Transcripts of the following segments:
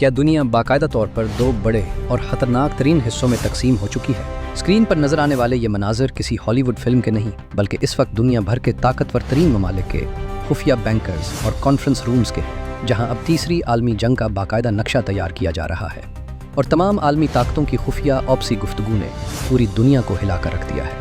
क्या दुनिया बाकायदा तौर पर दो बड़े और ख़तरनाक तरीन हिस्सों में तकसीम हो चुकी है। स्क्रीन पर नजर आने वाले ये मनाजिर किसी हॉलीवुड फिल्म के नहीं, बल्कि इस वक्त दुनिया भर के ताकतवर तरीन ममालिक के खुफिया बैंकर्स और कॉन्फ्रेंस रूम्स के हैं, जहां अब तीसरी आलमी जंग का बाकायदा नक्शा तैयार किया जा रहा है और तमाम आलमी ताकतों की खुफिया ऑप्सी गुफ्तगू ने पूरी दुनिया को हिला कर रख दिया है।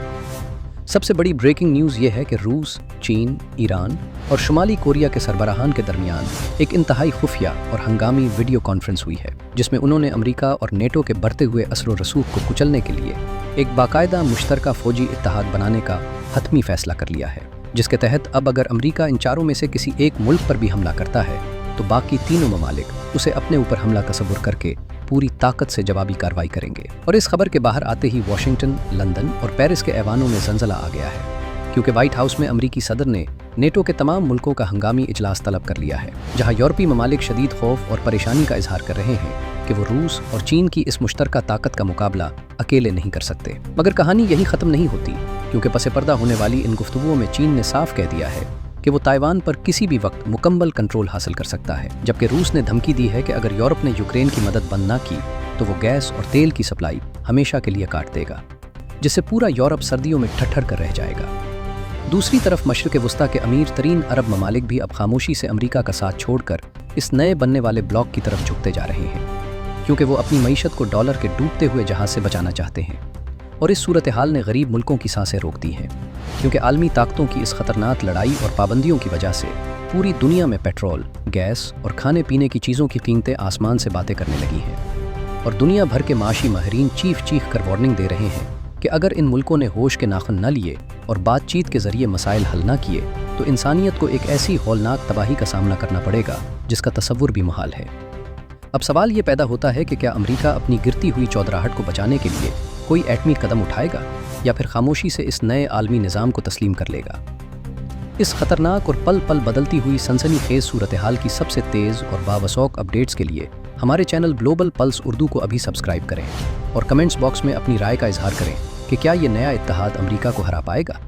सबसे बड़ी ब्रेकिंग न्यूज़ ये है कि रूस, चीन, ईरान और शुमाली कोरिया के सरबराहान के दरमियान एक इंतहाई खुफिया और हंगामी वीडियो कॉन्फ्रेंस हुई है, जिसमें उन्होंने अमेरिका और नेटो के बढ़ते हुए असर रसूख को कुचलने के लिए एक बाकायदा मुश्तरका फ़ौजी इत्तेहाद बनाने का हतमी फ़ैसला कर लिया है, जिसके तहत अब अगर अमेरिका इन चारों में से किसी एक मुल्क पर भी हमला करता है तो बाकी तीनों ममालिक उसे अपने ऊपर हमला तस्वुर करके पूरी ताकत से जवाबी कार्रवाई करेंगे। और इस खबर के बाहर आते ही वाशिंगटन, लंदन और पेरिस के ऐवानों में जंजला आ गया है, क्योंकि व्हाइट हाउस में अमरीकी सदर ने नेटो के तमाम मुल्कों का हंगामी इजलास तलब कर लिया है, जहां यूरोपीय ममालिक शदीद खौफ और परेशानी का इजहार कर रहे हैं कि वो रूस और चीन की इस मुश्तरका ताकत का मुकाबला अकेले नहीं कर सकते। मगर कहानी यही ख़त्म नहीं होती, क्योंकि पसे पर्दा होने वाली इन गुफ्तगुओं में चीन ने साफ कह दिया है कि वो ताइवान पर किसी भी वक्त मुकम्मल कंट्रोल हासिल कर सकता है, जबकि रूस ने धमकी दी है कि अगर यूरोप ने यूक्रेन की मदद बंद न की तो वो गैस और तेल की सप्लाई हमेशा के लिए काट देगा, जिससे पूरा यूरोप सर्दियों में ठठर कर रह जाएगा। दूसरी तरफ मशरिक़ वुस्ता के अमीर तरीन अरब ममालिक भी अब खामोशी से अमेरिका का साथ छोड़कर इस नए बनने वाले ब्लॉक की तरफ झुकते जा रहे हैं, क्योंकि वो अपनी मईशत को डॉलर के डूबते हुए जहाज से बचाना चाहते हैं। और इस सूरत हाल ने गरीब मुल्कों की सांसें रोक दी हैं, क्योंकि आलमी ताकतों की इस खतरनाक लड़ाई और पाबंदियों की वजह से पूरी दुनिया में पेट्रोल, गैस और खाने पीने की चीज़ों की कीमतें आसमान से बातें करने लगी हैं। और दुनिया भर के माशी माहिरीन चीख कर वार्निंग दे रहे हैं कि अगर इन मुल्कों ने होश के नाखुन न लिए और बातचीत के ज़रिए मसाइल हल न किए तो इंसानियत को एक ऐसी हौलनाक तबाही का सामना करना पड़ेगा जिसका तसव्वुर भी मुहाल है। अब सवाल ये पैदा होता है कि क्या अमेरिका अपनी गिरती हुई चौधराहट को बचाने के लिए कोई एटमी कदम उठाएगा या फिर खामोशी से इस नए आलमी निज़ाम को तस्लीम कर लेगा। इस खतरनाक और पल पल बदलती हुई सनसनीखेज सूरत हाल की सबसे तेज़ और बावसौक अपडेट्स के लिए हमारे चैनल ग्लोबल पल्स उर्दू को अभी सब्सक्राइब करें और कमेंट्स बॉक्स में अपनी राय का इजहार करें कि क्या ये नया इत्तेहाद अमेरिका को हरा पाएगा।